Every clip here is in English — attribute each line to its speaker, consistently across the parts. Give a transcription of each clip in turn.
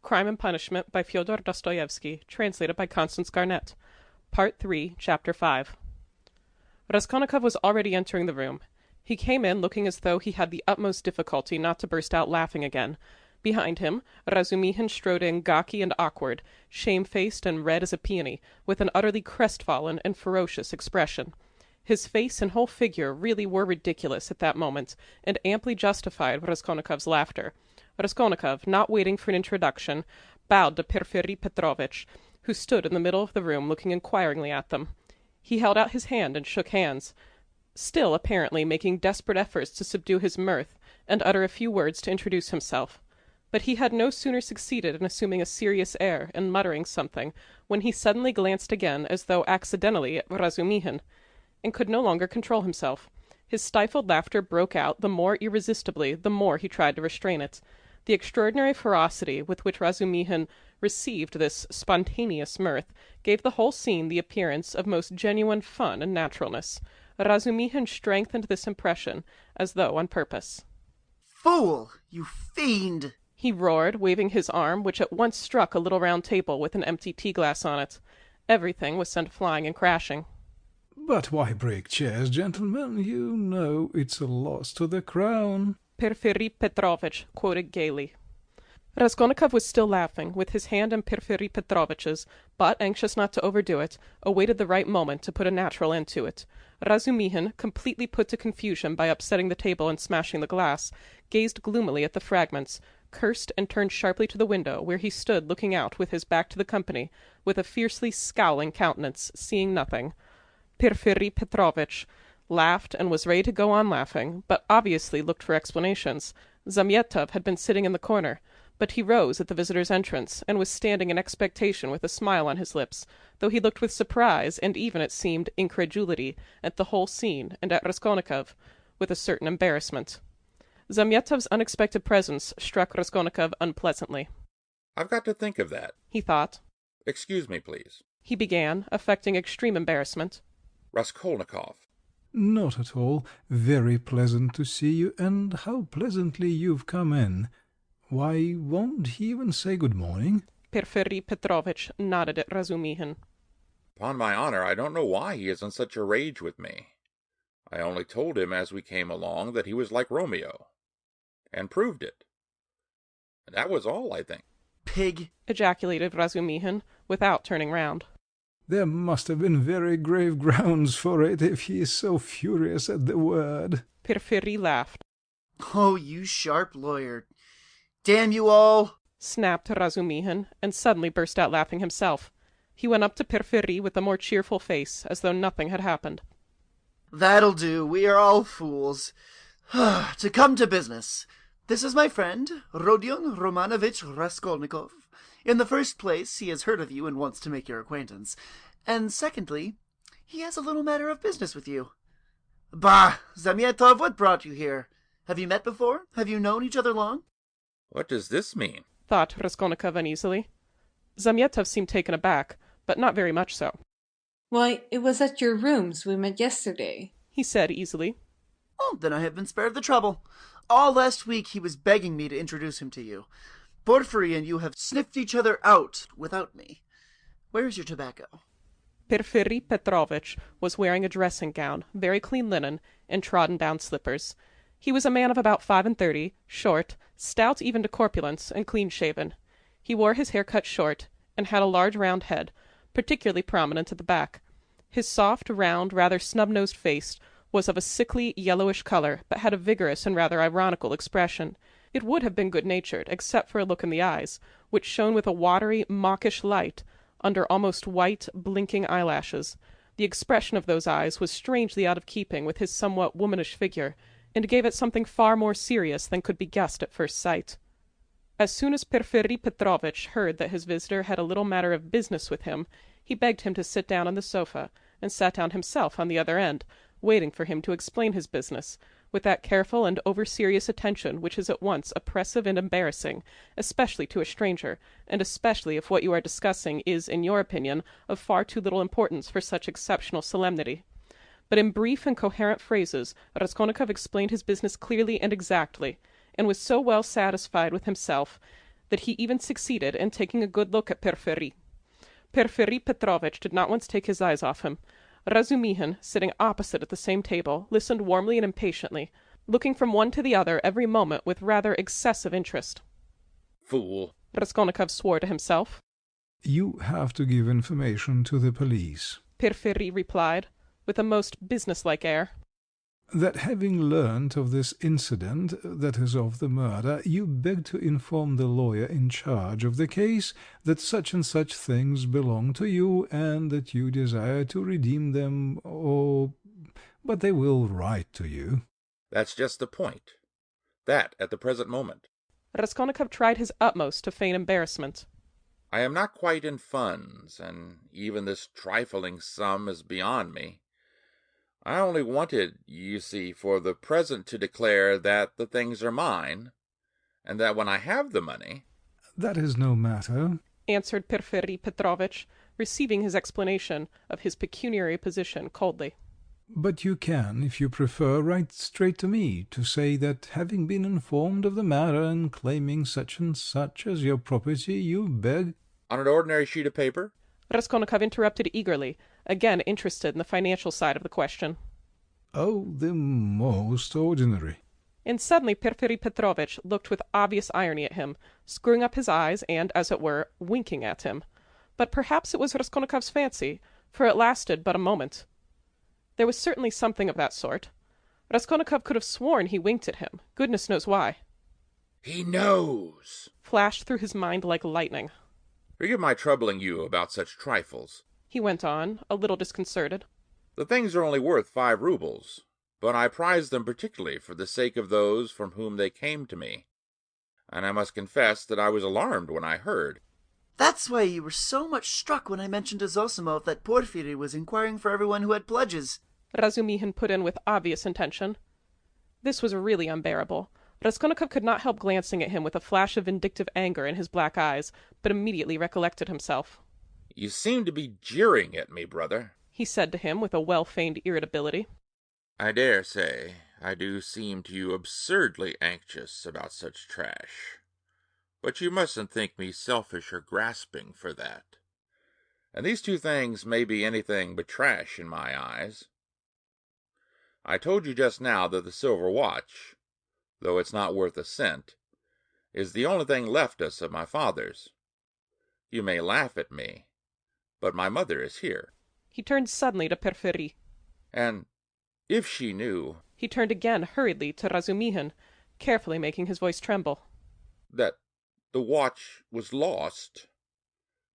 Speaker 1: Crime and Punishment by Fyodor Dostoyevsky, translated by Constance Garnett. Part 3, Chapter 5. Raskolnikov was already entering the room. He came in looking as though he had the utmost difficulty not to burst out laughing again. Behind him, Razumihin strode in gawky and awkward, shamefaced and red as a peony, with an utterly crestfallen and ferocious expression. His face and whole figure really were ridiculous at that moment, and amply justified Raskolnikov's laughter. Raskolnikov, not waiting for an introduction, bowed to Porfiri Petrovitch, who stood in the middle of the room looking inquiringly at them. He held out his hand and shook hands, still apparently making desperate efforts to subdue his mirth and utter a few words to introduce himself. But he had no sooner succeeded in assuming a serious air and muttering something, when he suddenly glanced again as though accidentally at Razumihin, and could no longer control himself. His stifled laughter broke out the more irresistibly the more he tried to restrain it. The extraordinary ferocity with which Razumihin received this spontaneous mirth gave the whole scene the appearance of most genuine fun and naturalness. Razumihin strengthened this impression, as though on purpose.
Speaker 2: "Fool! You fiend!"
Speaker 1: he roared, waving his arm, which at once struck a little round table with an empty tea-glass on it. Everything was sent flying and crashing.
Speaker 3: "But why break chairs, gentlemen? You know it's a loss to the crown,"
Speaker 1: Porfiri Petrovitch quoted gaily. Raskolnikov was still laughing, with his hand in Porfiri Petrovitch's, but, anxious not to overdo it, awaited the right moment to put a natural end to it. Razumihin, completely put to confusion by upsetting the table and smashing the glass, gazed gloomily at the fragments, cursed and turned sharply to the window, where he stood looking out with his back to the company, with a fiercely scowling countenance, seeing nothing. Porfiri Petrovitch laughed and was ready to go on laughing, but obviously looked for explanations. Zamyetov had been sitting in the corner, but he rose at the visitor's entrance, and was standing in expectation with a smile on his lips, though he looked with surprise, and even, it seemed, incredulity, at the whole scene, and at Raskolnikov, with a certain embarrassment. Zamyetov's unexpected presence struck Raskolnikov unpleasantly.
Speaker 4: "I've got to think of that,"
Speaker 1: he thought.
Speaker 4: "Excuse me, please."
Speaker 1: He began, affecting extreme embarrassment.
Speaker 4: "Raskolnikov."
Speaker 3: "Not at all. Very pleasant to see you, and how pleasantly you've come in. Why, won't he even say good morning?"
Speaker 1: Porfiri Petrovitch nodded at Razumihin.
Speaker 4: "Upon my honor, I don't know why he is in such a rage with me. I only told him as we came along that he was like Romeo, and proved it. And that was all, I think."
Speaker 2: "Pig!"
Speaker 1: ejaculated Razumihin, without turning round.
Speaker 3: "There must have been very grave grounds for it, if he is so furious at the word."
Speaker 1: Porfiri laughed.
Speaker 2: "Oh, you sharp lawyer! Damn you all!"
Speaker 1: snapped Razumihin, and suddenly burst out laughing himself. He went up to Porfiri with a more cheerful face, as though nothing had happened.
Speaker 2: "That'll do. We are all fools. To come to business. This is my friend, Rodion Romanovitch Raskolnikov. In the first place, he has heard of you and wants to make your acquaintance. And secondly, he has a little matter of business with you." "Bah! Zamyetov, what brought you here? Have you met before? Have you known each other long?"
Speaker 4: "What does this mean?"
Speaker 1: thought Raskolnikov uneasily. Zamyetov seemed taken aback, but not very much so.
Speaker 5: "Why, it was at your rooms we met yesterday,"
Speaker 1: he said easily.
Speaker 2: "Oh, then I have been spared the trouble. All last week he was begging me to introduce him to you. Porfiri and you have sniffed each other out without me. Where is your tobacco?"
Speaker 1: Porfiri Petrovitch was wearing a dressing-gown, very clean linen, and trodden-down slippers. He was a man of about 35, short, stout even to corpulence, and clean-shaven. He wore his hair cut short, and had a large round head, particularly prominent at the back. His soft, round, rather snub-nosed face was of a sickly, yellowish color, but had a vigorous and rather ironical expression. It would have been good-natured, except for a look in the eyes, which shone with a watery, mawkish light under almost white, blinking eyelashes. The expression of those eyes was strangely out of keeping with his somewhat womanish figure, and gave it something far more serious than could be guessed at first sight. As soon as Porfiri Petrovitch heard that his visitor had a little matter of business with him, he begged him to sit down on the sofa, and sat down himself on the other end, waiting for him to explain his business, with that careful and over-serious attention which is at once oppressive and embarrassing, especially to a stranger, and especially if what you are discussing is, in your opinion, of far too little importance for such exceptional solemnity. But in brief and coherent phrases Raskolnikov explained his business clearly and exactly, and was so well satisfied with himself that he even succeeded in taking a good look at Porfiry. Porfiry Petrovitch did not once take his eyes off him. Razumihin, sitting opposite at the same table, listened warmly and impatiently, looking from one to the other every moment with rather excessive interest.
Speaker 4: Fool!
Speaker 1: Raskolnikov swore to himself.
Speaker 3: You have to give information to the police.
Speaker 1: Porfiry replied, with a most businesslike air.
Speaker 3: That having learnt of this incident, that is of the murder, you beg to inform the lawyer in charge of the case that such and such things belong to you, and that you desire to redeem them, but they will write to you.
Speaker 4: That's just the point. That at the present moment.
Speaker 1: Raskolnikov tried his utmost to feign embarrassment.
Speaker 4: I am not quite in funds, and even this trifling sum is beyond me. I only wanted, you see, for the present to declare that the things are mine, and that when I have the money...
Speaker 3: That is no matter,
Speaker 1: answered Porfiry Petrovitch, receiving his explanation of his pecuniary position coldly.
Speaker 3: But you can, if you prefer, write straight to me, to say that having been informed of the matter and claiming such and such as your property, you beg...
Speaker 4: On an ordinary sheet of paper?
Speaker 1: Raskolnikov interrupted eagerly, again interested in the financial side of the question.
Speaker 3: Oh, the most ordinary.
Speaker 1: And suddenly Porfiry Petrovitch looked with obvious irony at him, screwing up his eyes and, as it were, winking at him. But perhaps it was Raskolnikov's fancy, for it lasted but a moment. There was certainly something of that sort. Raskolnikov could have sworn he winked at him, goodness knows why.
Speaker 4: He knows!
Speaker 1: Flashed through his mind like lightning.
Speaker 4: Forgive my troubling you about such trifles,
Speaker 1: he went on, a little disconcerted.
Speaker 4: The things are only worth 5 roubles, but I prize them particularly for the sake of those from whom they came to me. And I must confess that I was alarmed when I heard.
Speaker 2: That's why you were so much struck when I mentioned to Zosimov that Porfiry was inquiring for everyone who had pledges.
Speaker 1: Razumihin put in with obvious intention. This was really unbearable. Raskolnikov could not help glancing at him with a flash of vindictive anger in his black eyes, but immediately recollected himself.
Speaker 4: You seem to be jeering at me, brother,
Speaker 1: he said to him with a well-feigned irritability.
Speaker 4: I dare say I do seem to you absurdly anxious about such trash. But you mustn't think me selfish or grasping for that. And these 2 things may be anything but trash in my eyes. I told you just now that the silver watch, though it's not worth a cent, is the only thing left us of my father's. You may laugh at me, but my mother is here.
Speaker 1: He turned suddenly to Porfiry.
Speaker 4: And if she knew...
Speaker 1: He turned again hurriedly to Razumihin, carefully making his voice tremble.
Speaker 4: That the watch was lost,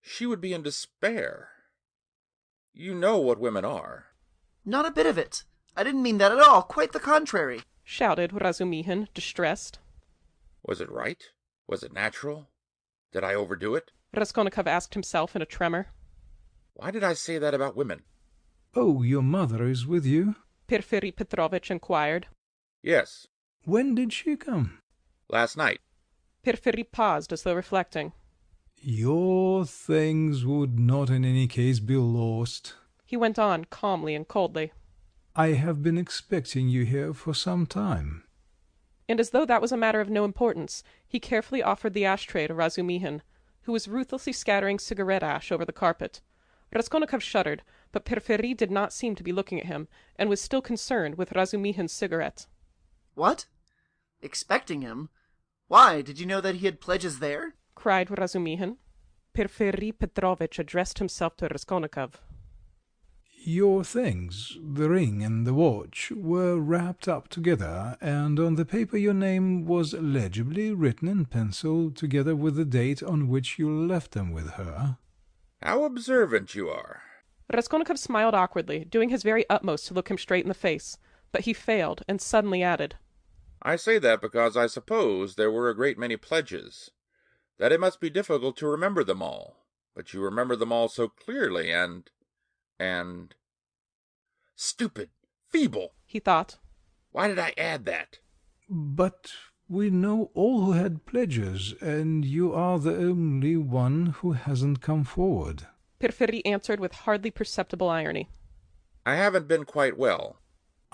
Speaker 4: she would be in despair. You know what women are.
Speaker 2: Not a bit of it. I didn't mean that at all. Quite the contrary,
Speaker 1: shouted Razumihin, distressed.
Speaker 4: Was it right? Was it natural? Did I overdo it?
Speaker 1: Raskolnikov asked himself in a tremor.
Speaker 4: Why did I say that about women?
Speaker 3: Oh, your mother is with you?
Speaker 1: Porfiry Petrovitch inquired.
Speaker 4: Yes.
Speaker 3: When did she come?
Speaker 4: Last night.
Speaker 1: Porfiry paused as though reflecting.
Speaker 3: Your things would not in any case be lost,
Speaker 1: he went on calmly and coldly.
Speaker 3: I have been expecting you here for some time.
Speaker 1: And as though that was a matter of no importance, he carefully offered the ashtray to Razumihin, who was ruthlessly scattering cigarette ash over the carpet. Raskolnikov shuddered, but Porfiry did not seem to be looking at him, and was still concerned with Razumihin's cigarette.
Speaker 2: What? Expecting him? Why, did you know that he had pledges there?
Speaker 1: Cried Razumihin. Porfiry Petrovitch addressed himself to Raskolnikov.
Speaker 3: Your things, the ring and the watch, were wrapped up together, and on the paper your name was legibly written in pencil, together with the date on which you left them with her.
Speaker 4: How observant you are.
Speaker 1: Raskolnikov smiled awkwardly, doing his very utmost to look him straight in the face, but he failed, and suddenly added,
Speaker 4: I say that because I suppose there were a great many pledges, that it must be difficult to remember them all, but you remember them all so clearly, and... Stupid! Feeble!
Speaker 1: he thought.
Speaker 4: Why did I add that?
Speaker 3: But we know all who had pledges, and you are the only one who hasn't come forward.
Speaker 1: Porfiry answered with hardly perceptible irony.
Speaker 4: I haven't been quite well.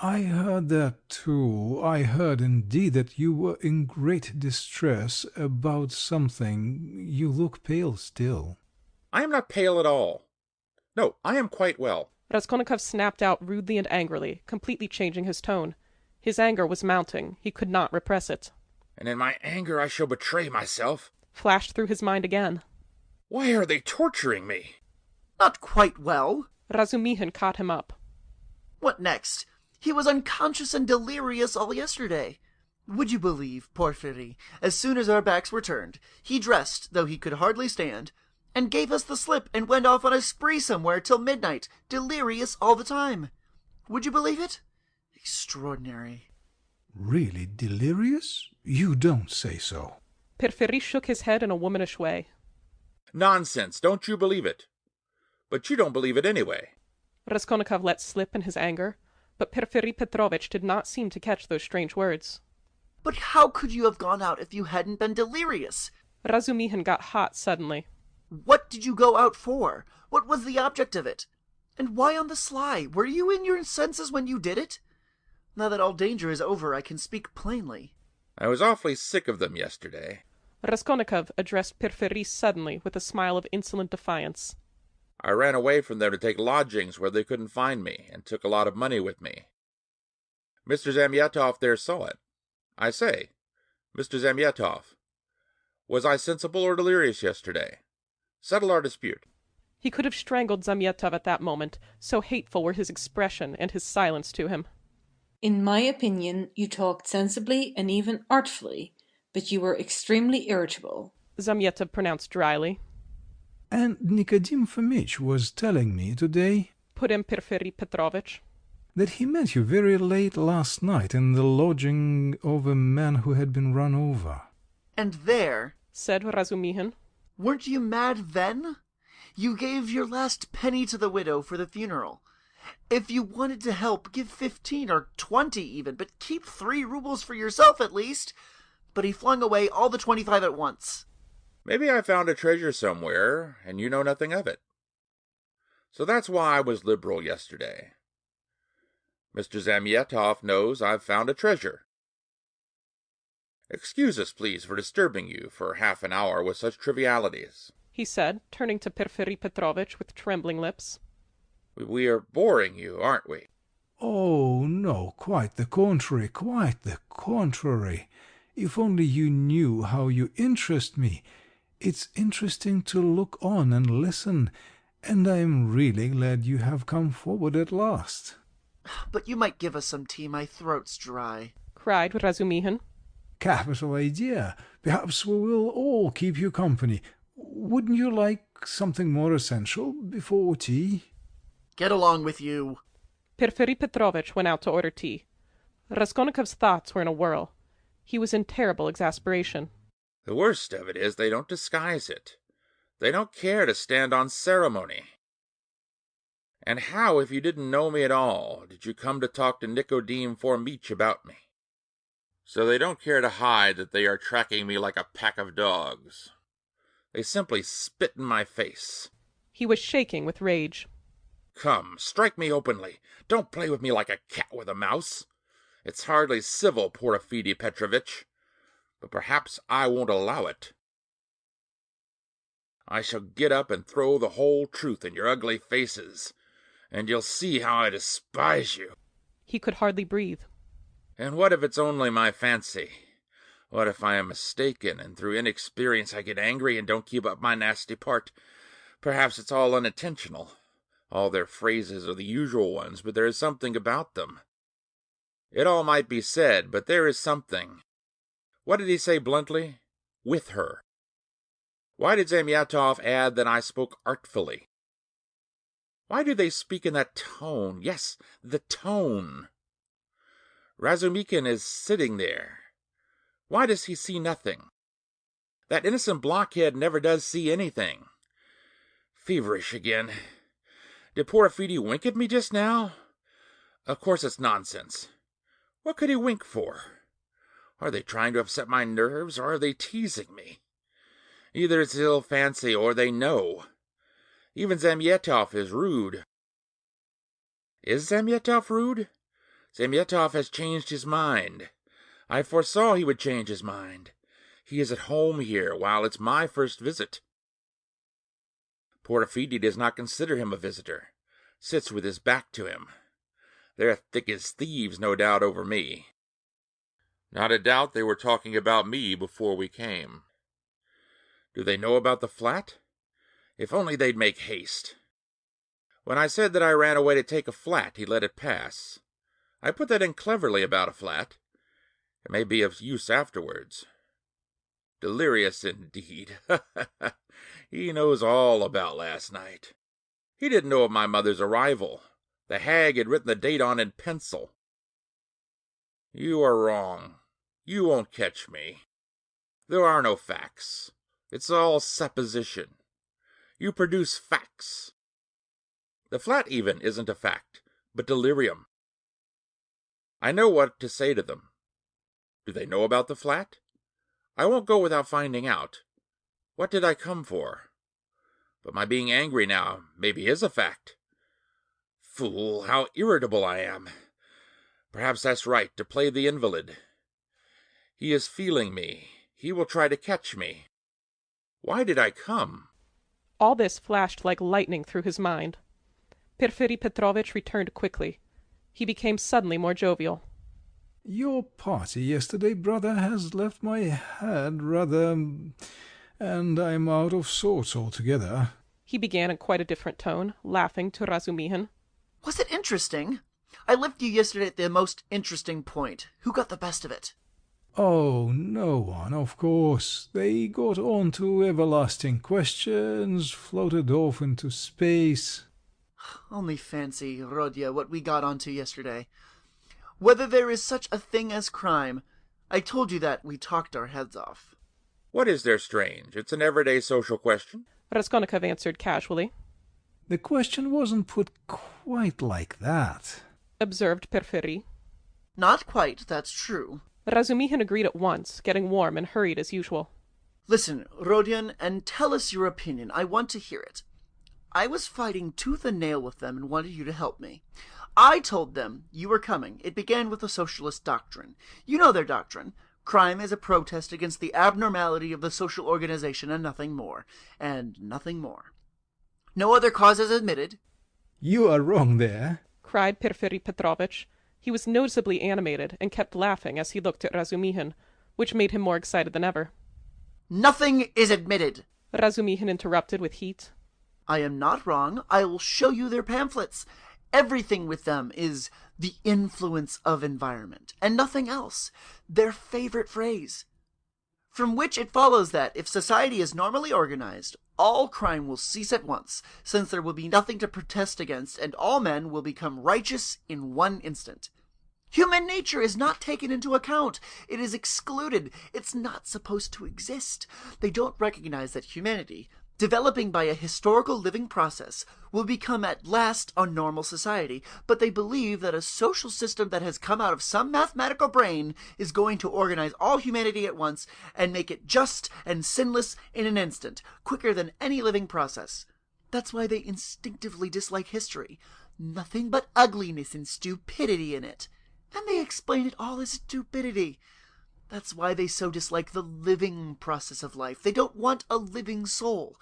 Speaker 3: I heard that too. I heard indeed that you were in great distress about something. You look pale still.
Speaker 4: I am not pale at all. No, I am quite well.
Speaker 1: Raskolnikov snapped out rudely and angrily, completely changing his tone. His anger was mounting. He could not repress it.
Speaker 4: And in my anger I shall betray myself.
Speaker 1: Flashed through his mind again.
Speaker 4: Why are they torturing me?
Speaker 2: Not quite well.
Speaker 1: Razumihin caught him up.
Speaker 2: What next? He was unconscious and delirious all yesterday. Would you believe, Porfiry, as soon as our backs were turned, he dressed, though he could hardly stand, and gave us the slip and went off on a spree somewhere till midnight, delirious all the time. Would you believe it? Extraordinary.
Speaker 3: Really delirious? You don't say so.
Speaker 1: Porfiry shook his head in a womanish way.
Speaker 4: Nonsense, don't you believe it? But you don't believe it anyway.
Speaker 1: Raskolnikov let slip in his anger, but Porfiry Petrovitch did not seem to catch those strange words.
Speaker 2: But how could you have gone out if you hadn't been delirious?
Speaker 1: Razumihin got hot suddenly.
Speaker 2: What did you go out for? What was the object of it? And why on the sly? Were you in your senses when you did it? Now that all danger is over, I can speak plainly.
Speaker 4: I was awfully sick of them yesterday.
Speaker 1: Raskolnikov addressed Porfiry suddenly with a smile of insolent defiance.
Speaker 4: I ran away from them to take lodgings where they couldn't find me, and took a lot of money with me. Mr. Zamyatov there saw it. I say, Mr. Zamyatov, was I sensible or delirious yesterday? Settle our dispute.
Speaker 1: He could have strangled Zamyatov at that moment, so hateful were his expression and his silence to him.
Speaker 5: In my opinion, you talked sensibly and even artfully, but you were extremely irritable.
Speaker 1: Zamyatov pronounced dryly.
Speaker 3: And Nicodim Fomitch was telling me today,
Speaker 1: Put in Porfiry Petrovitch,
Speaker 3: that he met you very late last night in the lodging of a man who had been run over.
Speaker 2: And there,
Speaker 1: said Razumihin.
Speaker 2: Weren't you mad then? You gave your last penny to the widow for the funeral. If you wanted to help, give 15 or 20 even, but keep 3 rubles for yourself at least. But he flung away all the 25 at once.
Speaker 4: Maybe I found a treasure somewhere, and you know nothing of it. So that's why I was liberal yesterday. Mr. Zamyatov knows I've found a treasure. Excuse us, please, for disturbing you for half an hour with such trivialities,
Speaker 1: he said, turning to Porfiry Petrovitch with trembling lips.
Speaker 4: We are boring you, aren't we?
Speaker 3: Oh, no, quite the contrary, quite the contrary. If only you knew how you interest me. It's interesting to look on and listen, and I am really glad you have come forward at last.
Speaker 2: But you might give us some tea, my throat's dry,
Speaker 1: cried Razumihin.
Speaker 3: Capital idea. Perhaps we will all keep you company. Wouldn't you like something more essential before tea?
Speaker 2: Get along with you.
Speaker 1: Porfiry Petrovitch went out to order tea. Raskolnikov's thoughts were in a whirl. He was in terrible exasperation.
Speaker 4: The worst of it is they don't disguise it. They don't care to stand on ceremony. And how, if you didn't know me at all, did you come to talk to Nicodim Fomitch about me? So they don't care to hide that they are tracking me like a pack of dogs. They simply spit in my face.
Speaker 1: He was shaking with rage.
Speaker 4: Come, strike me openly. Don't play with me like a cat with a mouse. It's hardly civil, Porfiry Petrovitch. But perhaps I won't allow it. I shall get up and throw the whole truth in your ugly faces, and you'll see how I despise you.
Speaker 1: He could hardly breathe.
Speaker 4: And what if it's only my fancy? What if I am mistaken, and through inexperience I get angry and don't keep up my nasty part? Perhaps it's all unintentional. All their phrases are the usual ones, but there is something about them. It all might be said, but there is something. What did he say bluntly? With her. Why did Zamyatov add that I spoke artfully? Why do they speak in that tone? Yes, the tone. Razumihin is sitting there. Why does he see nothing? That innocent blockhead never does see anything. Feverish again. Did Porfiry wink at me just now? Of course it's nonsense. What could he wink for? Are they trying to upset my nerves, or are they teasing me? Either it's ill fancy, or they know. Even Zamyatov is rude. Is Zamyatov rude? Semyonov has changed his mind. I foresaw he would change his mind. He is at home here, while it's my first visit. Porphyry does not consider him a visitor, sits with his back to him. They're thick as thieves, no doubt, over me. Not a doubt they were talking about me before we came. Do they know about the flat? If only they'd make haste. When I said that I ran away to take a flat, he let it pass. I put that in cleverly about a flat. It may be of use afterwards. Delirious indeed. He knows all about last night. He didn't know of my mother's arrival. The hag had written the date on in pencil. You are wrong. You won't catch me. There are no facts. It's all supposition. You produce facts. The flat even isn't a fact, but delirium. I know what to say to them. Do they know about the flat? I won't go without finding out. What did I come for? But my being angry now maybe is a fact. Fool, how irritable I am. Perhaps that's right, to play the invalid. He is feeling me. He will try to catch me. Why did I come?
Speaker 1: All this flashed like lightning through his mind. Porphyry Petrovitch returned quickly. He became suddenly more jovial.
Speaker 3: Your party yesterday, brother, has left my head rather... and I'm out of sorts altogether.
Speaker 1: He began in quite a different tone, laughing to Razumihin.
Speaker 2: Was it interesting? I left you yesterday at the most interesting point. Who got the best of it?
Speaker 3: Oh, no one, of course. They got on to everlasting questions, floated off into space.
Speaker 2: Only fancy, Rodya, what we got onto yesterday. Whether there is such a thing as crime. I told you that we talked our heads off.
Speaker 4: What is there strange? It's an everyday social question.
Speaker 1: Raskolnikov answered casually.
Speaker 3: The question wasn't put quite like that,
Speaker 1: observed Porphyry.
Speaker 2: Not quite, that's true.
Speaker 1: Razumihin agreed at once, getting warm and hurried as usual.
Speaker 2: Listen, Rodion, and tell us your opinion. I want to hear it. I was fighting tooth and nail with them and wanted you to help me. I told them you were coming. It began with the socialist doctrine. You know their doctrine. Crime is a protest against the abnormality of the social organization and nothing more. And nothing more. No other causes admitted.
Speaker 3: You are wrong there,
Speaker 1: cried Porphyry Petrovitch. He was noticeably animated and kept laughing as he looked at Razumihin, which made him more excited than ever.
Speaker 2: Nothing is admitted,
Speaker 1: Razumihin interrupted with heat.
Speaker 2: I am not wrong. I will show you their pamphlets. Everything with them is the influence of environment, and nothing else. Their favorite phrase. From which it follows that, if society is normally organized, all crime will cease at once, since there will be nothing to protest against, and all men will become righteous in one instant. Human nature is not taken into account. It is excluded. It's not supposed to exist. They don't recognize that humanity, developing by a historical living process, will become at last a normal society, but they believe that a social system that has come out of some mathematical brain is going to organize all humanity at once and make it just and sinless in an instant, quicker than any living process. That's why they instinctively dislike history. Nothing but ugliness and stupidity in it. And they explain it all as stupidity. That's why they so dislike the living process of life. They don't want a living soul.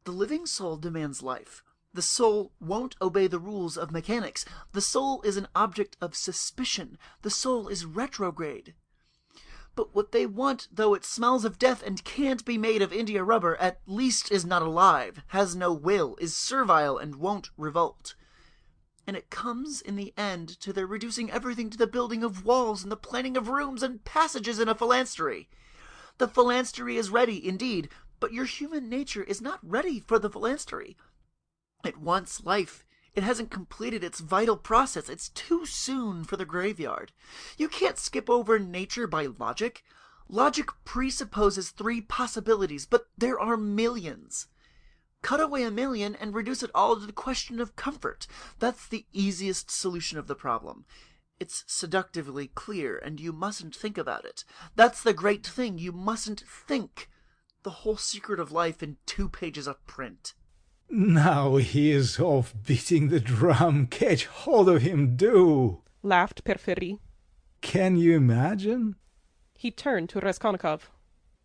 Speaker 2: The living soul demands life. The soul won't obey the rules of mechanics. The soul is an object of suspicion. The soul is retrograde. But what they want, though it smells of death and can't be made of India rubber, at least is not alive, has no will, is servile, and won't revolt. And it comes in the end to their reducing everything to the building of walls and the planning of rooms and passages in a phalanstery. The phalanstery is ready, indeed, but your human nature is not ready for the phalanstery. It wants life. It hasn't completed its vital process. It's too soon for the graveyard. You can't skip over nature by logic. Logic presupposes 3 possibilities, but there are millions. Cut away a million and reduce it all to the question of comfort. That's the easiest solution of the problem. It's seductively clear, and you mustn't think about it. That's the great thing. You mustn't think. The whole secret of life in 2 pages of print.
Speaker 3: Now he is off beating the drum. Catch hold of him, do.
Speaker 1: laughed Porfiry.
Speaker 3: Can you imagine?
Speaker 1: He turned to Raskolnikov.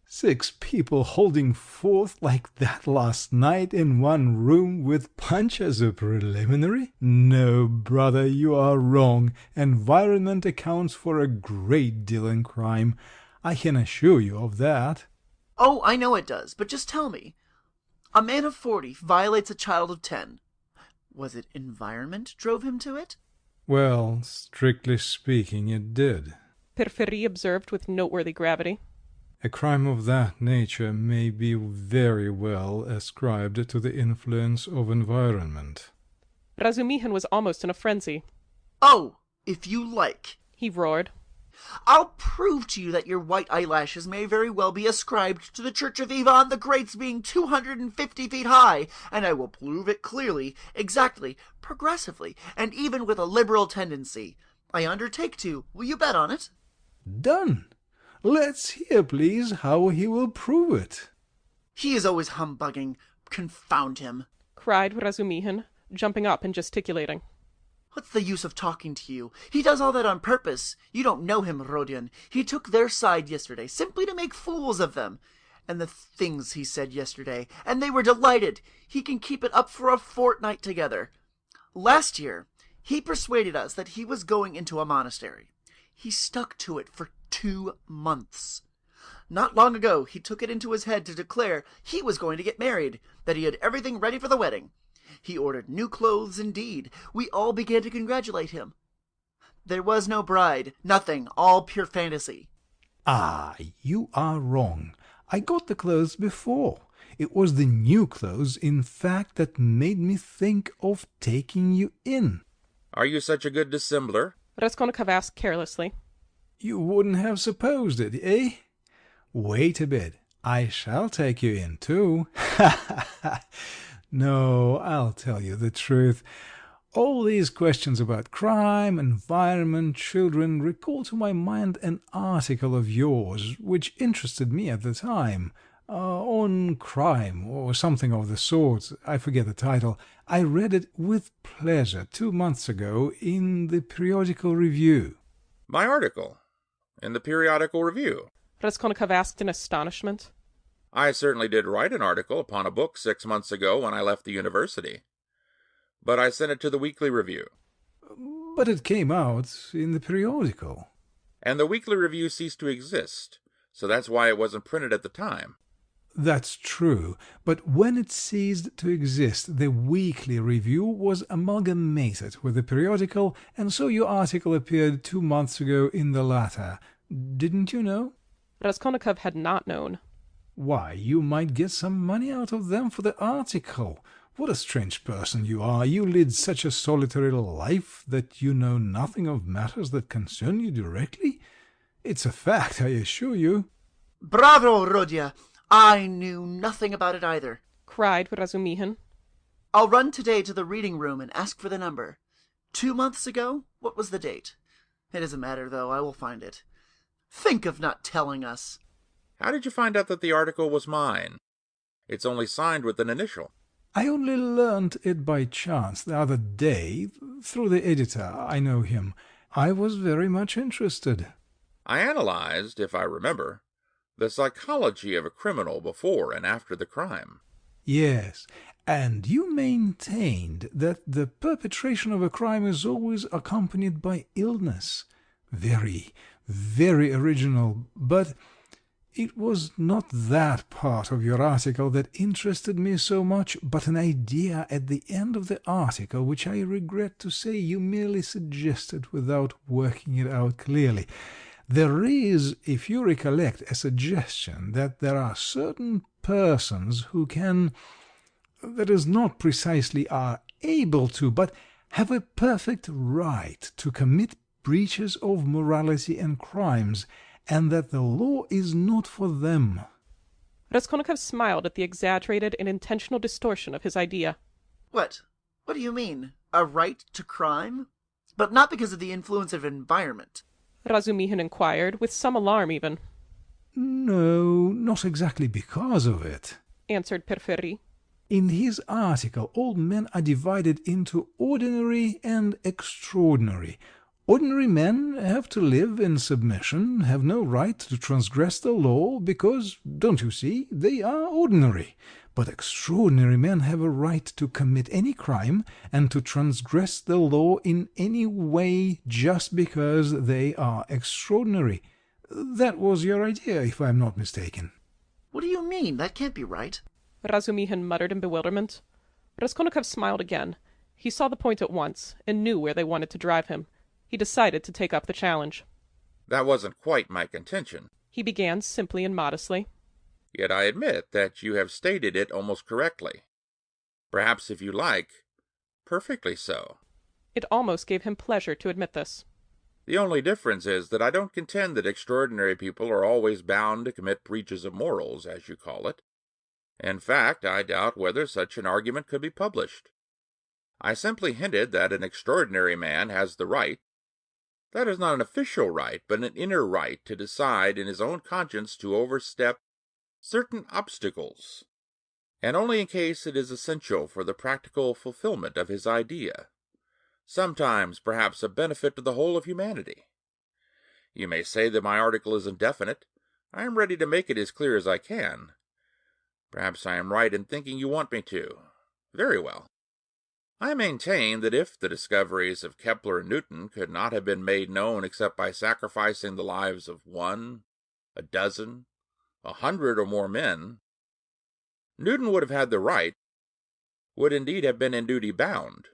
Speaker 3: 6 people holding forth like that last night in one room with punch as a preliminary? No, brother, you are wrong. Environment accounts for a great deal in crime. I can assure you of that.
Speaker 2: Oh, I know it does, but just tell me. A man of 40 violates a child of 10. Was it environment drove him to it?
Speaker 3: Well, strictly speaking, it did.
Speaker 1: Porfiry observed with noteworthy gravity.
Speaker 3: A crime of that nature may be very well ascribed to the influence of environment.
Speaker 1: Razumihin was almost in a frenzy.
Speaker 2: Oh, if you like.
Speaker 1: He roared.
Speaker 2: I'll prove to you that your white eyelashes may very well be ascribed to the Church of Ivan the Great's being 250 feet high, and I will prove it clearly, exactly, progressively, and even with a liberal tendency. I undertake to. Will you bet on it?
Speaker 3: Done. Let's hear, please, how he will prove it.
Speaker 2: He is always humbugging. Confound him.
Speaker 1: Cried Razumihin, jumping up and gesticulating.
Speaker 2: What's the use of talking to you? He does all that on purpose. You don't know him, Rodion. He took their side yesterday, simply to make fools of them. And the things he said yesterday, and they were delighted. He can keep it up for a fortnight together. Last year, he persuaded us that he was going into a monastery. He stuck to it for 2 months. Not long ago, he took it into his head to declare he was going to get married, that he had everything ready for the wedding. He ordered new clothes indeed. We all began to congratulate him. There was no bride, nothing, all pure fantasy.
Speaker 3: Ah, you are wrong. I got the clothes before. It was the new clothes, in fact, that made me think of taking you in.
Speaker 4: Are you such a good dissembler?
Speaker 1: Raskolnikov asked carelessly.
Speaker 3: You wouldn't have supposed it, eh? Wait a bit. I shall take you in, too. No, I'll tell you the truth. All these questions about crime, environment, children recall to my mind an article of yours, which interested me at the time, on crime, or something of the sort. I forget the title. I read it with pleasure 2 months ago in the Periodical Review.
Speaker 4: My article? In the Periodical Review?
Speaker 1: Raskolnikov asked in astonishment.
Speaker 4: I certainly did write an article upon a book 6 months ago when I left the university. But I sent it to the Weekly Review.
Speaker 3: But it came out in the periodical.
Speaker 4: And the Weekly Review ceased to exist, so that's why it wasn't printed at the time.
Speaker 3: That's true, but when it ceased to exist, the Weekly Review was amalgamated with the periodical, and so your article appeared 2 months ago in the latter. Didn't you know?
Speaker 1: Raskolnikov had not known.
Speaker 3: Why, you might get some money out of them for the article. What a strange person you are. You lead such a solitary life that you know nothing of matters that concern you directly. It's a fact, I assure you.
Speaker 2: Bravo, Rodya! I knew nothing about it either.
Speaker 1: Cried Razumihin.
Speaker 2: I'll run today to the reading room and ask for the number. 2 months ago? What was the date? It doesn't matter, though. I will find it. Think of not telling us.
Speaker 4: How did you find out that the article was mine? It's only signed with an initial.
Speaker 3: I only learnt it by chance the other day, through the editor. I know him. I was very much interested.
Speaker 4: I analyzed, if I remember, the psychology of a criminal before and after the crime.
Speaker 3: Yes, and you maintained that the perpetration of a crime is always accompanied by illness. Very, very original, but it was not that part of your article that interested me so much, but an idea at the end of the article which I regret to say you merely suggested without working it out clearly. There is, if you recollect, a suggestion that there are certain persons who can, that is, not precisely are able to, but have a perfect right to commit breaches of morality and crimes, and that the law is not for them.
Speaker 1: Raskolnikov smiled at the exaggerated and intentional distortion of his idea.
Speaker 2: What? What do you mean? A right to crime? But not because of the influence of environment.
Speaker 1: Razumihin inquired, with some alarm even.
Speaker 3: No, not exactly because of it,
Speaker 1: answered Porfiry.
Speaker 3: In his article, all men are divided into ordinary and extraordinary. Ordinary men have to live in submission, have no right to transgress the law, because, don't you see, they are ordinary. But extraordinary men have a right to commit any crime and to transgress the law in any way just because they are extraordinary. That was your idea, if I am not mistaken.
Speaker 2: What do you mean? That can't be right.
Speaker 1: Razumihin muttered in bewilderment. Raskolnikov smiled again. He saw the point at once, and knew where they wanted to drive him. He decided to take up the challenge.
Speaker 4: That wasn't quite my contention.
Speaker 1: He began simply and modestly.
Speaker 4: Yet I admit that you have stated it almost correctly. Perhaps, if you like, perfectly so.
Speaker 1: It almost gave him pleasure to admit this.
Speaker 4: The only difference is that I don't contend that extraordinary people are always bound to commit breaches of morals, as you call it. In fact, I doubt whether such an argument could be published. I simply hinted that an extraordinary man has the right, that is not an official right, but an inner right, to decide in his own conscience to overstep certain obstacles, and only in case it is essential for the practical fulfillment of his idea, sometimes perhaps a benefit to the whole of humanity. You may say that my article is indefinite. I am ready to make it as clear as I can. Perhaps I am right in thinking you want me to. Very well. I maintain that if the discoveries of Kepler and Newton could not have been made known except by sacrificing the lives of 1, a dozen, 100 or more men, Newton would have had the right, would indeed have been in duty bound,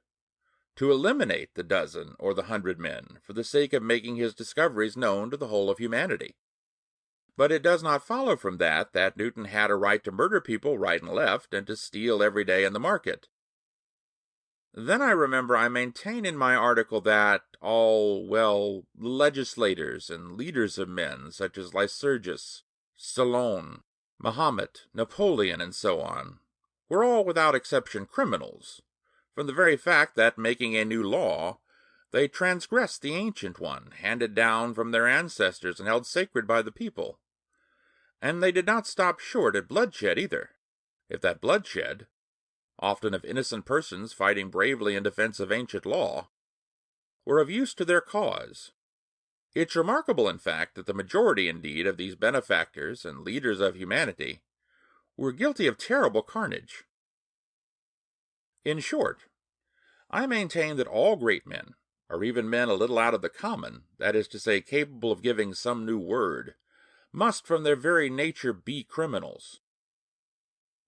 Speaker 4: to eliminate the dozen or the 100 men for the sake of making his discoveries known to the whole of humanity. But it does not follow from that Newton had a right to murder people right and left and to steal every day in the market. Then I remember I maintain in my article that all, legislators and leaders of men, such as Lycurgus, Stallone, Mahomet, Napoleon, and so on, were all without exception criminals, from the very fact that, making a new law, they transgressed the ancient one, handed down from their ancestors and held sacred by the people. And they did not stop short at bloodshed either, if that bloodshed, often of innocent persons fighting bravely in defense of ancient law, were of use to their cause. It's remarkable, in fact, that the majority, indeed, of these benefactors and leaders of humanity were guilty of terrible carnage. In short, I maintain that all great men, or even men a little out of the common, that is to say, capable of giving some new word, must from their very nature be criminals.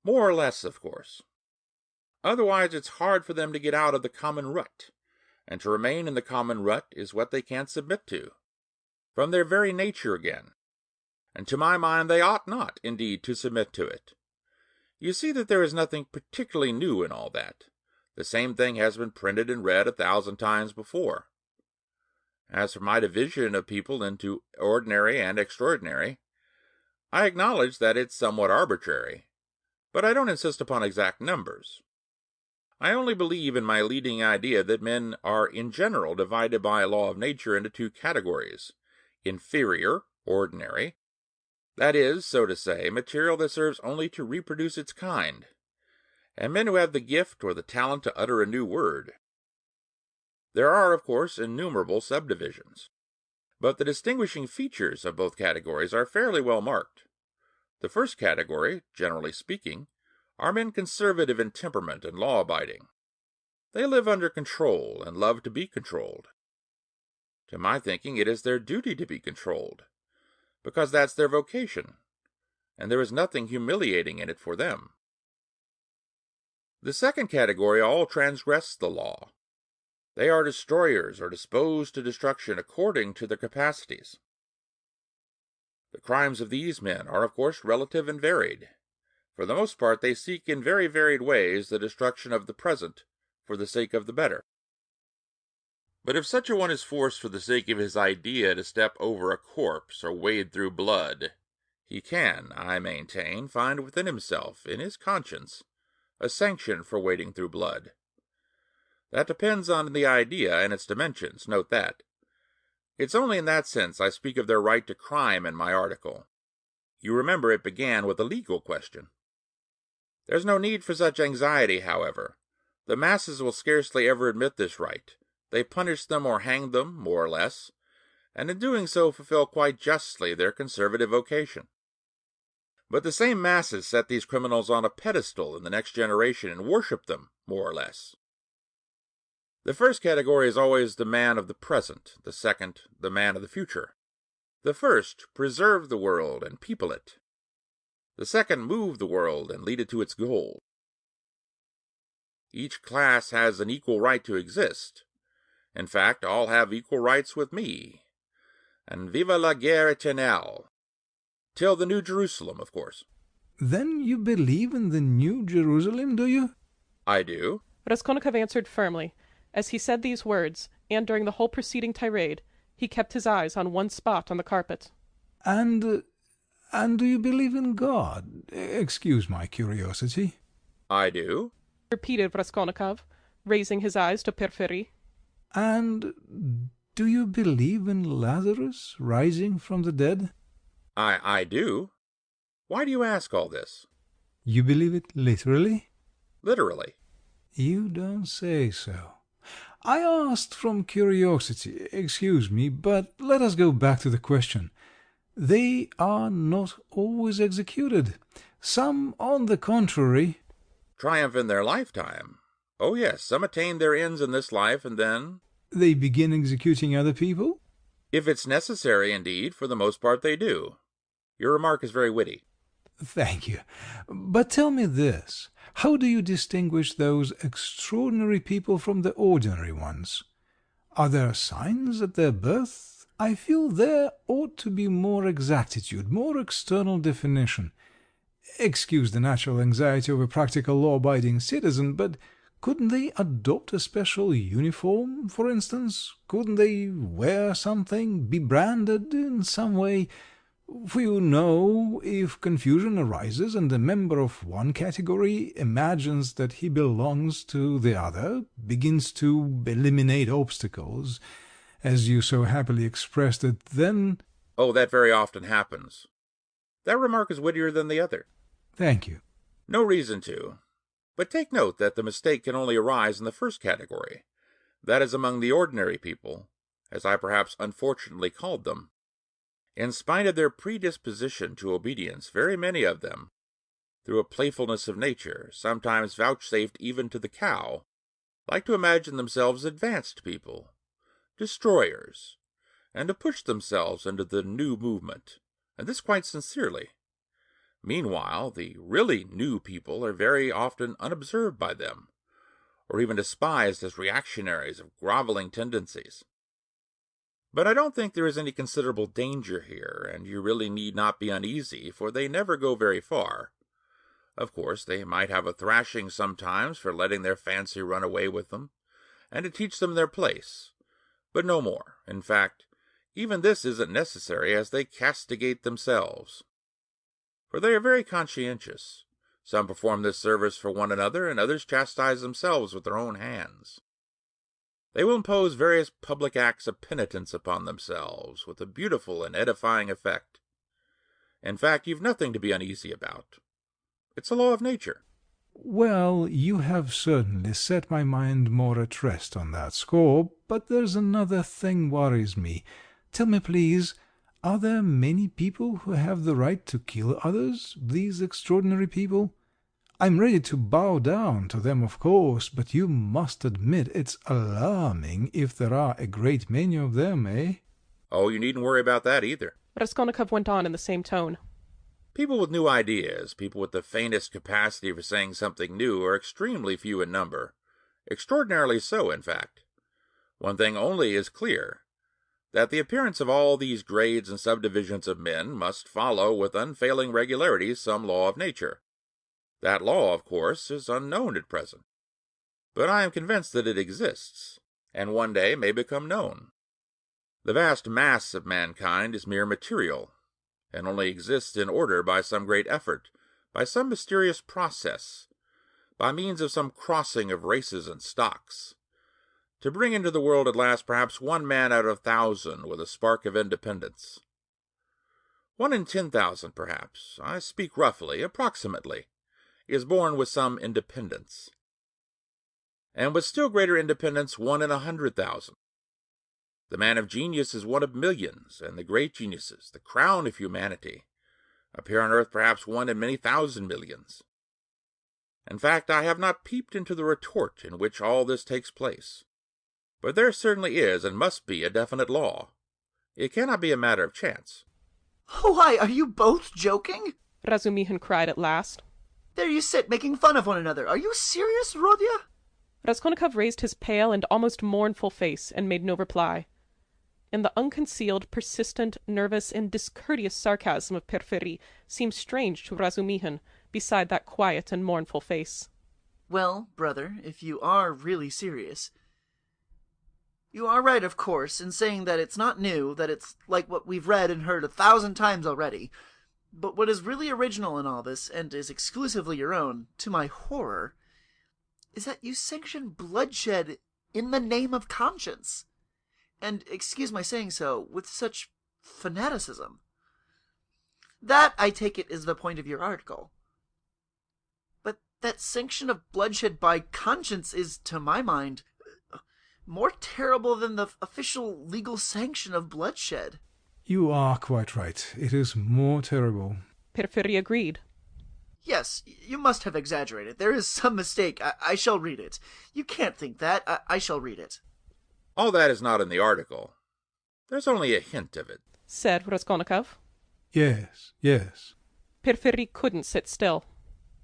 Speaker 4: More or less, of course. Otherwise it's hard for them to get out of the common rut, and to remain in the common rut is what they can't submit to, from their very nature again, and to my mind they ought not, indeed, to submit to it. You see that there is nothing particularly new in all that. The same thing has been printed and read 1,000 times before. As for my division of people into ordinary and extraordinary, I acknowledge that it's somewhat arbitrary, but I don't insist upon exact numbers. I only believe in my leading idea that men are in general divided by a law of nature into 2 categories: inferior, ordinary, that is, so to say, material that serves only to reproduce its kind, and men who have the gift or the talent to utter a new word. There are, of course, innumerable subdivisions, but the distinguishing features of both categories are fairly well marked. The first category, generally speaking, are men conservative in temperament and law-abiding. They live under control and love to be controlled. To my thinking, it is their duty to be controlled, because that's their vocation, and there is nothing humiliating in it for them. The second category all transgress the law. They are destroyers or disposed to destruction according to their capacities. The crimes of these men are, of course, relative and varied. For the most part, they seek in very varied ways the destruction of the present for the sake of the better. But if such a one is forced for the sake of his idea to step over a corpse or wade through blood, he can, I maintain, find within himself, in his conscience, a sanction for wading through blood. That depends on the idea and its dimensions, note that. It's only in that sense I speak of their right to crime in my article. You remember it began with a legal question. There's no need for such anxiety, however. The masses will scarcely ever admit this right. They punish them or hang them, more or less, and in doing so fulfill quite justly their conservative vocation. But the same masses set these criminals on a pedestal in the next generation and worship them, more or less. The first category is always the man of the present, the second, the man of the future. The first preserve the world and people it. The second move the world and lead it to its goal. Each class has an equal right to exist. In fact, all have equal rights with me. And viva la guerre éternelle. Till the New Jerusalem, of course.
Speaker 3: Then you believe in the New Jerusalem, do you?
Speaker 4: I do.
Speaker 1: Raskolnikov answered firmly. As he said these words, and during the whole preceding tirade, he kept his eyes on one spot on the carpet.
Speaker 3: And do you believe in God? Excuse my curiosity.
Speaker 4: I do,
Speaker 1: repeated Raskolnikov, raising his eyes to Porfiry.
Speaker 3: And do you believe in Lazarus rising from the dead?
Speaker 4: I do. Why do you ask all this?
Speaker 3: You believe it literally?
Speaker 4: Literally.
Speaker 3: You don't say so. I asked from curiosity, excuse me, but let us go back to the question. They are not always executed. Some, on the contrary...
Speaker 4: Triumph in their lifetime. Oh yes, some attain their ends in this life, and then...
Speaker 3: They begin executing other people?
Speaker 4: If it's necessary, indeed, for the most part they do. Your remark is very witty.
Speaker 3: Thank you. But tell me this. How do you distinguish those extraordinary people from the ordinary ones? Are there signs at their birth? I feel there ought to be more exactitude, more external definition. Excuse the natural anxiety of a practical law-abiding citizen, but couldn't they adopt a special uniform, for instance? Couldn't they wear something, be branded in some way? For you know, if confusion arises and a member of one category imagines that he belongs to the other, begins to eliminate obstacles, as you so happily expressed it, then...
Speaker 4: Oh, that very often happens. That remark is wittier than the other.
Speaker 3: Thank you.
Speaker 4: No reason to. But take note that the mistake can only arise in the first category. That is among the ordinary people, as I perhaps unfortunately called them. In spite of their predisposition to obedience, very many of them, through a playfulness of nature, sometimes vouchsafed even to the cow, like to imagine themselves advanced people, destroyers, and to push themselves into the new movement, and this quite sincerely. Meanwhile, the really new people are very often unobserved by them, or even despised as reactionaries of groveling tendencies. But I don't think there is any considerable danger here, and you really need not be uneasy, for they never go very far. Of course, they might have a thrashing sometimes for letting their fancy run away with them, and to teach them their place, but no more. In fact, even this isn't necessary, as they castigate themselves. For they are very conscientious. Some perform this service for one another, and others chastise themselves with their own hands. They will impose various public acts of penitence upon themselves, with a beautiful and edifying effect. In fact, you've nothing to be uneasy about. It's a law of nature.
Speaker 3: Well, you have certainly set my mind more at rest on that score, but there's another thing worries me. Tell me, please, are there many people who have the right to kill others, these extraordinary people? I'm ready to bow down to them, of course, but you must admit it's alarming if there are a great many of them, eh?
Speaker 4: Oh, you needn't worry about that either.
Speaker 1: Raskolnikov went on in the same tone.
Speaker 4: People with new ideas, people with the faintest capacity for saying something new, are extremely few in number. Extraordinarily so, in fact. One thing only is clear, that the appearance of all these grades and subdivisions of men must follow with unfailing regularity some law of nature. That law, of course, is unknown at present. But I am convinced that it exists, and one day may become known. The vast mass of mankind is mere material, and only exists in order by some great effort, by some mysterious process, by means of some crossing of races and stocks, to bring into the world at last perhaps one man out of 1,000 with a spark of independence. 1 in 10,000, perhaps, I speak roughly, approximately, is born with some independence. and with still greater independence 1 in 100,000. The man of genius is one of millions, and the great geniuses, the crown of humanity, appear on earth perhaps 1 in many thousand millions. In fact, I have not peeped into the retort in which all this takes place. But there certainly is and must be a definite law. It cannot be a matter of chance.
Speaker 2: Why, are you both joking?
Speaker 1: Razumihin cried at last.
Speaker 2: There you sit, making fun of one another. Are you serious, Rodya?
Speaker 1: Raskolnikov raised his pale and almost mournful face and made no reply. And the unconcealed, persistent, nervous, and discourteous sarcasm of Porfiry seemed strange to Razumihin beside that quiet and mournful face.
Speaker 2: Well, brother, if you are really serious, you are right, of course, in saying that it's not new, that it's like what we've read and heard 1,000 times already. But what is really original in all this, and is exclusively your own, to my horror, is that you sanction bloodshed in the name of conscience. And, excuse my saying so, with such fanaticism. That, I take it, is the point of your article. But that sanction of bloodshed by conscience is, to my mind, more terrible than the official legal sanction of bloodshed.
Speaker 3: You are quite right. It is more terrible.
Speaker 1: Porfiry agreed.
Speaker 2: Yes, you must have exaggerated. There is some mistake. I shall read it. You can't think that. I shall read it.
Speaker 4: All that is not in the article. There's only a hint of it,
Speaker 1: said Raskolnikov.
Speaker 3: Yes, yes.
Speaker 1: Porfiry couldn't sit still.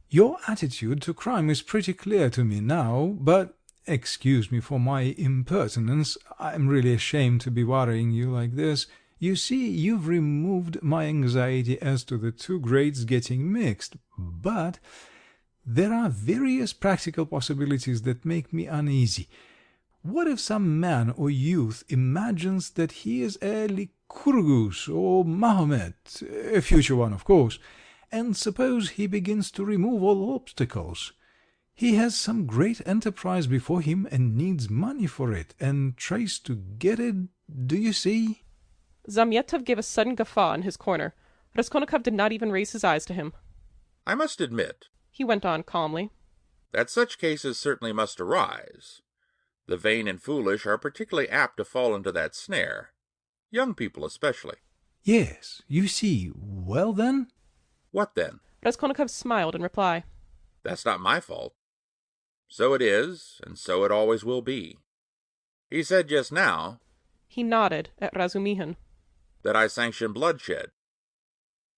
Speaker 3: Your attitude to crime is pretty clear to me now, but excuse me for my impertinence. I'm really ashamed to be worrying you like this. You see, you've removed my anxiety as to the two grades getting mixed, but there are various practical possibilities that make me uneasy. What if some man or youth imagines that he is a Lycurgus or Mahomet, a future one, of course, and suppose he begins to remove all obstacles? He has some great enterprise before him and needs money for it, and tries to get it, do you see?
Speaker 1: Zamyetov gave a sudden guffaw in his corner. Raskolnikov did not even raise his eyes to him.
Speaker 4: I must admit,
Speaker 1: he went on calmly,
Speaker 4: that such cases certainly must arise. The vain and foolish are particularly apt to fall into that snare. Young people especially.
Speaker 3: Yes, you see. Well then?
Speaker 4: What then?
Speaker 1: Raskolnikov smiled in reply.
Speaker 4: That's not my fault. So it is, and so it always will be. He said just now...
Speaker 1: He nodded at Razumihin.
Speaker 4: ...that I sanction bloodshed.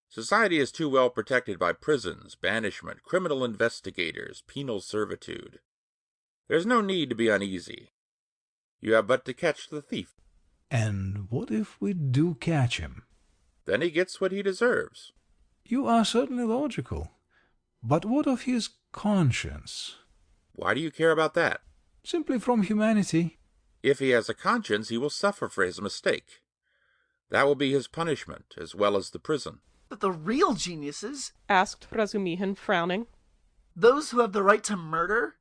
Speaker 4: Society is too well protected by prisons, banishment, criminal investigators, penal servitude. There's no need to be uneasy. You have but to catch the thief.
Speaker 3: And what if we do catch him?
Speaker 4: Then he gets what he deserves.
Speaker 3: You are certainly logical. But what of his conscience?
Speaker 4: Why do you care about that?
Speaker 3: Simply from humanity.
Speaker 4: If he has a conscience, he will suffer for his mistake. That will be his punishment, as well as the prison.
Speaker 2: But the real geniuses?
Speaker 1: Asked Razumihin, frowning.
Speaker 2: Those who have the right to murder?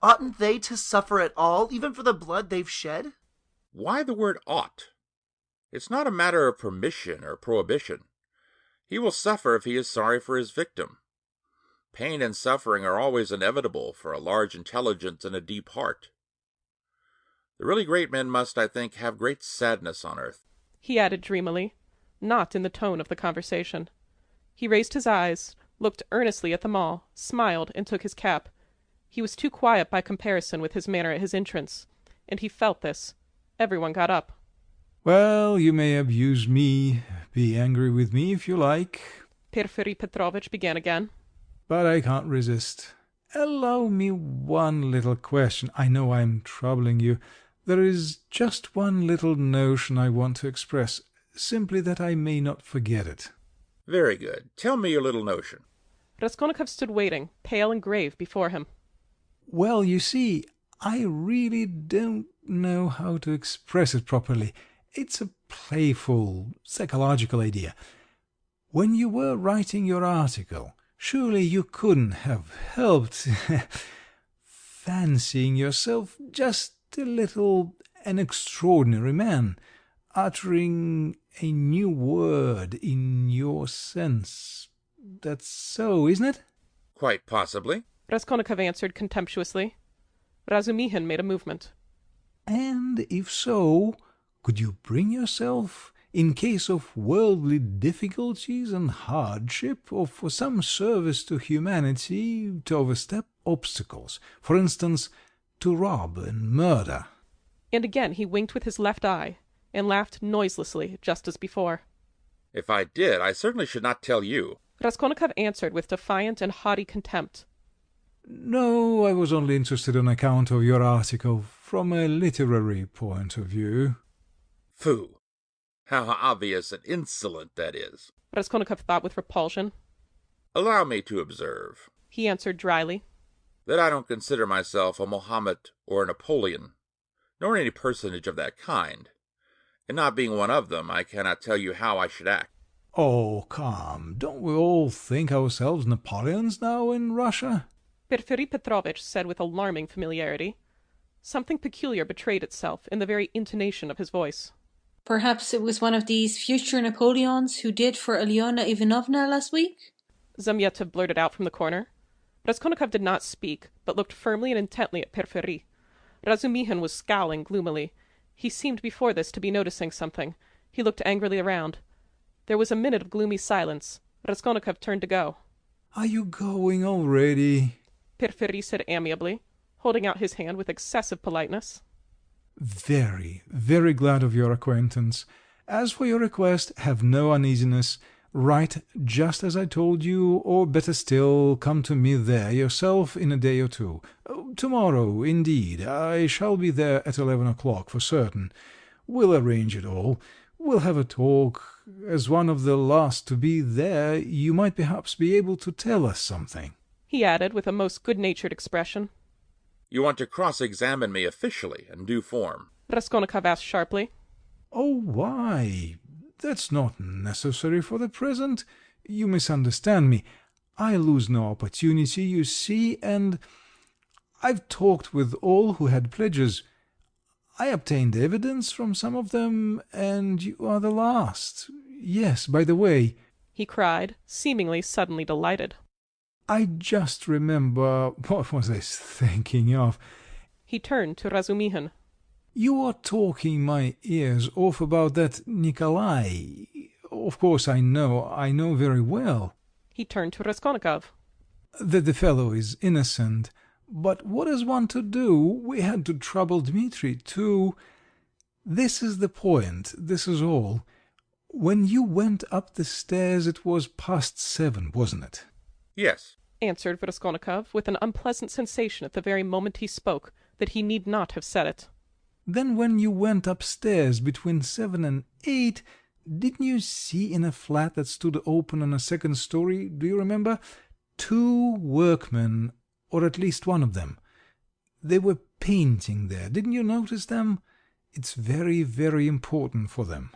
Speaker 2: Oughtn't they to suffer at all, even for the blood they've shed?
Speaker 4: Why the word ought? It's not a matter of permission or prohibition. He will suffer if he is sorry for his victim. Pain and suffering are always inevitable for a large intelligence and a deep heart. The really great men must, I think, have great sadness on earth.
Speaker 1: He added dreamily, not in the tone of the conversation. He raised his eyes, looked earnestly at them all, smiled, and took his cap. He was too quiet by comparison with his manner at his entrance, and he felt this. Everyone got up.
Speaker 3: Well, you may abuse me, be angry with me if you like,
Speaker 1: Porfiry Petrovitch began again.
Speaker 3: But I can't resist. Allow me one little question. I know I'm troubling you. There is just one little notion I want to express, simply that I may not forget it.
Speaker 4: Very good. Tell me your little notion.
Speaker 1: Raskolnikov stood waiting, pale and grave, before him.
Speaker 3: Well, you see, I really don't know how to express it properly. It's a playful, psychological idea. When you were writing your article, surely you couldn't have helped fancying yourself just a little an extraordinary man, uttering a new word in your sense. That's so, isn't it?
Speaker 4: Quite possibly,
Speaker 1: Raskolnikov answered contemptuously. Razumihin made a movement.
Speaker 3: And if so, could you bring yourself, in case of worldly difficulties and hardship, or for some service to humanity, to overstep obstacles? For instance, to rob and murder.
Speaker 1: And again he winked with his left eye, and laughed noiselessly, just as before.
Speaker 4: If I did, I certainly should not tell you.
Speaker 1: Raskolnikov answered with defiant and haughty contempt.
Speaker 3: No, I was only interested on account of your article, from a literary point of view.
Speaker 4: Phoo! How obvious and insolent that is.
Speaker 1: Raskolnikov thought with repulsion.
Speaker 4: Allow me to observe,
Speaker 1: He answered dryly,
Speaker 4: that I don't consider myself a Mohammed or a Napoleon, nor any personage of that kind. And not being one of them, I cannot tell you how I should act.
Speaker 3: Oh, come, don't we all think ourselves Napoleons now in Russia?
Speaker 1: Porfiri Petrovitch said with alarming familiarity. Something peculiar betrayed itself in the very intonation of his voice.
Speaker 5: Perhaps it was one of these future Napoleons who did for Alyona Ivanovna last week?
Speaker 1: Zamyatov blurted out from the corner. Raskolnikov did not speak, but looked firmly and intently at Porfiri. Razumihin was scowling gloomily. He seemed before this to be noticing something. He looked angrily around. There was a minute of gloomy silence. Raskolnikov turned to go.
Speaker 3: Are you going already?
Speaker 1: Porfiri said amiably, holding out his hand with excessive politeness.
Speaker 3: Very, very glad of your acquaintance. As for your request, have no uneasiness. Write just as I told you, or better still, come to me there yourself in a day or two. Tomorrow, indeed. I shall be there at 11 o'clock for certain. We'll arrange it all. We'll have a talk. As one of the last to be there, you might perhaps be able to tell us something.
Speaker 1: He added with a most good-natured expression.
Speaker 4: You want to cross-examine me officially, in due form?
Speaker 1: Raskolnikov asked sharply.
Speaker 3: Oh, why? That's not necessary for the present. You misunderstand me. I lose no opportunity, you see, and I've talked with all who had pledges. I obtained evidence from some of them, and you are the last. Yes, by the way,
Speaker 1: He cried, seemingly suddenly delighted.
Speaker 3: I just remember, what was I thinking of?
Speaker 1: He turned to Razumihin.
Speaker 3: You are talking my ears off about that Nikolai. Of course I know very well
Speaker 1: He turned to Raskolnikov.
Speaker 3: that the fellow is innocent. But what is one to do? We had to trouble Dmitri too. This is the point, this is all. When you went up the stairs it was past 7, wasn't it?
Speaker 4: Yes.
Speaker 1: Answered Raskolnikov with an unpleasant sensation at the very moment he spoke that he need not have said it.
Speaker 3: Then when you went upstairs between 7 and 8, didn't you see in a flat that stood open on a second story, do you remember, 2 workmen, or at least one of them? They were painting there. Didn't you notice them? It's very, very important for them.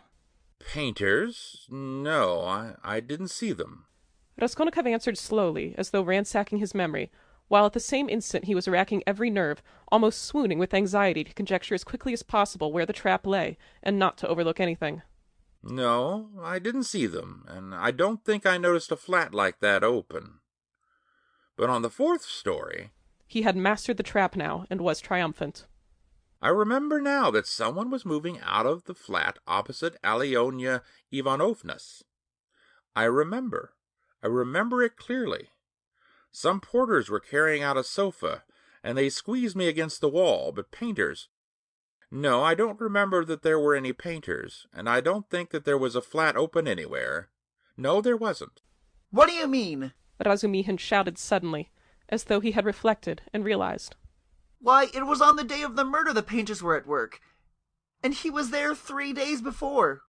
Speaker 4: Painters? No, I didn't see them.
Speaker 1: Raskolnikov answered slowly, as though ransacking his memory, while at the same instant he was racking every nerve, almost swooning with anxiety to conjecture as quickly as possible where the trap lay, and not to overlook anything.
Speaker 4: No, I didn't see them, and I don't think I noticed a flat like that open. But on the 4th story...
Speaker 1: He had mastered the trap now, and was triumphant.
Speaker 4: I remember now that someone was moving out of the flat opposite Alyona Ivanovna's. I remember it clearly. Some porters were carrying out a sofa, and they squeezed me against the wall, but painters... No, I don't remember that there were any painters, and I don't think that there was a flat open anywhere. No, there wasn't.
Speaker 2: What do you mean?
Speaker 1: Razumihin shouted suddenly, as though he had reflected and realized.
Speaker 2: Why, it was on the day of the murder the painters were at work. And he was there 3 days before.